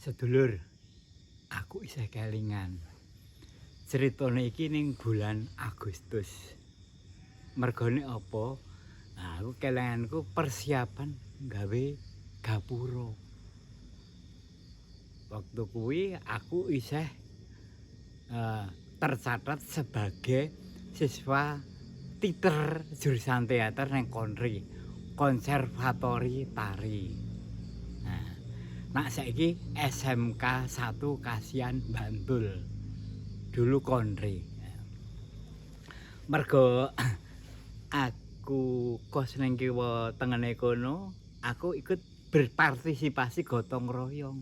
Sedulur, aku isih kelingan. Critane iki ning bulan Agustus. Mergane apa? Nah, aku kelinganku persiapan gawe gapura. Waktu kuwi aku isih tercatat sebagai siswa teater jurusan teater neng Konri, Konservatori Tari. Nah, nak saiki SMK 1 Kasihan Bantul. Dulu Konri. Mergo aku kos ning kiwa tengene kono, aku ikut berpartisipasi gotong royong.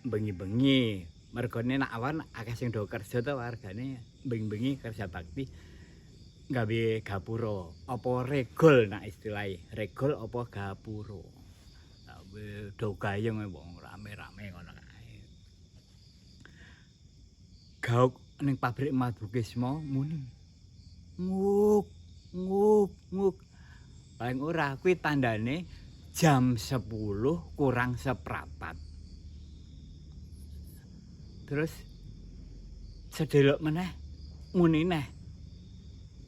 Bengi-bengi, mergone nak awan akeh sing do kerja to wargane bengi-bengi kerja bakti gawe gapura. Apa regol nak istilahe, regol apa gapura. Gawe do gayeng wong rame-rame ngono kae. Gauk ning pabrik Madukisma muni. Nguk, nguk, nguk. Paling ora kuwi tandane jam 10 kurang seprapat. Terus sedelok meneh muni neh.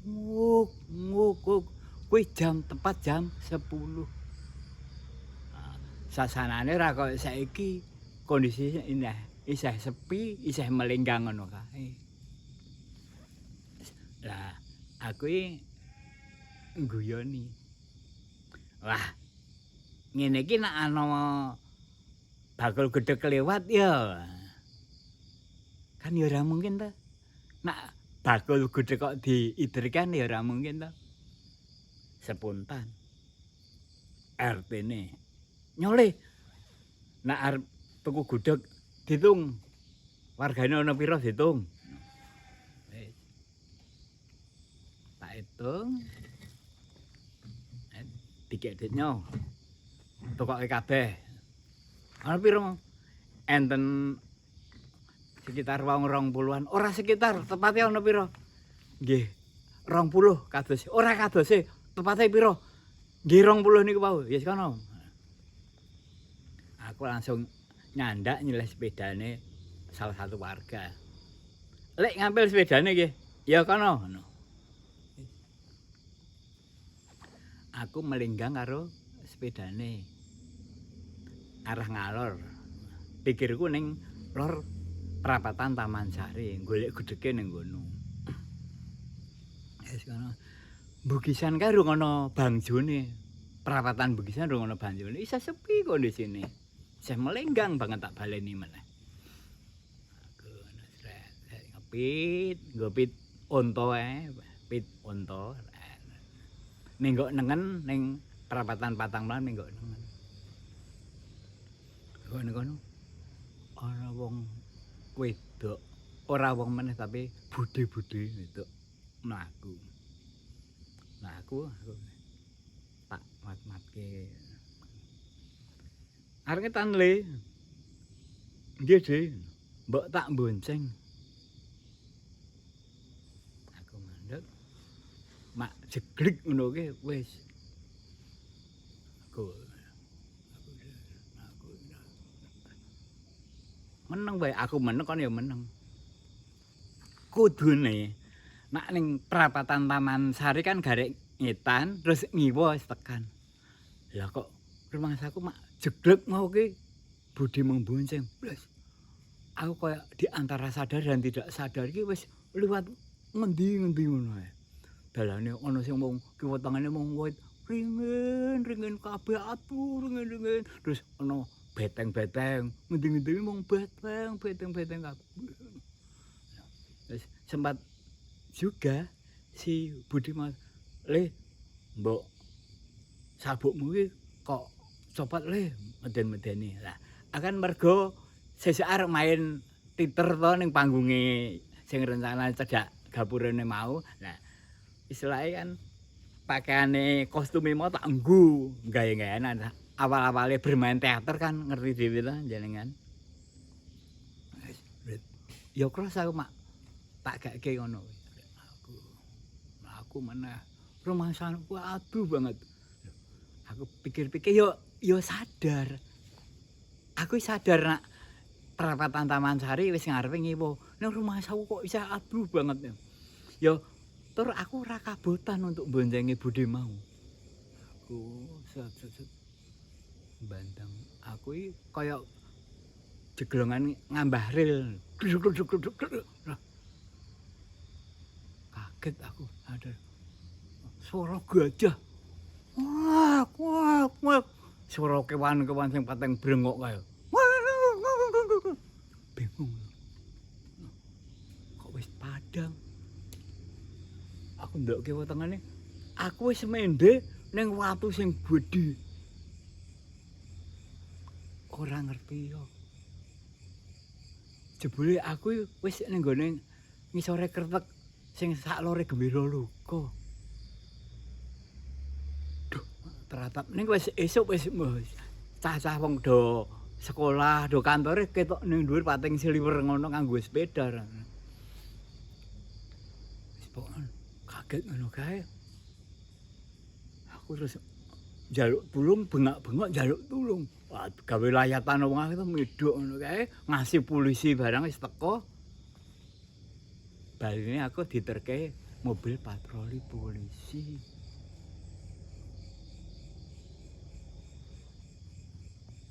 Nguk, nguk, nguk. Kuwi tepat jam 10. Nah, sasanane ora kaya saiki kondisi indah, isih sepi, isih melenggang ngono kae. Lah, aku iki ngguyoni. Wah, ngene iki nek ana bakul gedhek lewat ya. Kan ya ora mungkin to. Nek bakul gedhek kok diiderkan ya ora mungkin to. Spontan. RT-ne. Nyole. Nek arep tuku gedhek ditung. Wargane ana pira ditung. Wis. Tak hitung. Dikek ditnyo. Tukoke kabeh. Ana pira? Enten sekitar wong 20-an. Ora sekitar, tepate ana pira? Nggih, 20 kados. Ora kadose, tepate pira? Nggih 20 niku wau. Ya kono. Aku langsung nyandak nyilih sepedane salah satu warga. Lek ngambil sepedane nggih. Ya kono. Aku melenggang karo sepedane. Arah ngalor. Pikirku ning lor perapatan Taman Sari, golek gedheke ning kono. Wis kono. Bugisan kae rung ana bangjone. Perapatan Bugisan rung ana banjone. Isih sepi kondisine. Isih melenggang banget tak baleni meneh. Aku ngepit unta ae, pit unta. Nenggok nengen ning perapatan Patangmulan nenggok nengen. Kono ana wong wedok, ora wong meneh tapi budhe-budhe wedok mlaku. Nah aku tak mat-matke. Arep ngetan le. Nggih, Dik. Mbok tak bonceng. Aku mandeg. Mak jeglik ngono ki wis. Aku meneng wae, aku meneng kon ya meneng. Kudune nak ning perapatan Taman Sari kan garek ngetan terus ngiwa wis tekan. Lah kok rumangsaku mak jeglek mau ki budhe membonceng. Blas. Aku kayak di antara sadar dan tidak sadar ki wis liwat ngendi-ngendi ngono ae. Dalane ana sing mung kiwa tengene mung wit ringen kabeh atur ringen. Terus ana beteng-beteng, ngendi-ngendi mung beteng kabeh. Terus sempat juga si Budi Mas, "Le, mbok sabukmu ki kok copot le meden-medeni." Lah, akan mergo sesuk arep main teater to ning panggunge sing rencana cedak gapurane mau. Nah, istilahnya kan pakaiane kostume mau tak nggo gawe-gawean. Awal-awale bermain teater kan ngerti dhewe to jenengan. Ya kros aku mak tak gaeke ngono. Aku meneh rumangsaku aduh banget. Aku pikir-pikir yo sadar. Aku sadar nak perapatan Taman Sari wis ngarepe ngiwo. Ning rumah saku kok isih aduh banget. Ya tur aku ora kabotan untuk boncengi budhe mau. Aku set set set bandang aku iki kaya jeglongan ngambah ril. Lah, kaget aku, ada suara gajah. Wah, wah, wah. Suara kewan-kewan sing pateng brengok kae. Bingung. Kok wis padang. Aku ndelok kiwa tengene, aku wis mendhe ning watu sing gedhe. Ora ngerti yo. Jebule aku wis ning gone ngisore kretek sing sak lore Gembira Loka. Duh, teratap ning wis esuk wis cah-cah wong do sekolah, do kantore ketok ning dhuwur pating siliwer ngono nganggo sepeda. Wis pokoke kaget ngono kae. Aku terus njaluk tulung, bengak-bengok njaluk tulung. Wah, gawe layatan wong akeh medhok ngono kae, ngasih polisi barang wis teko. Baline aku diterke mobil patroli polisi.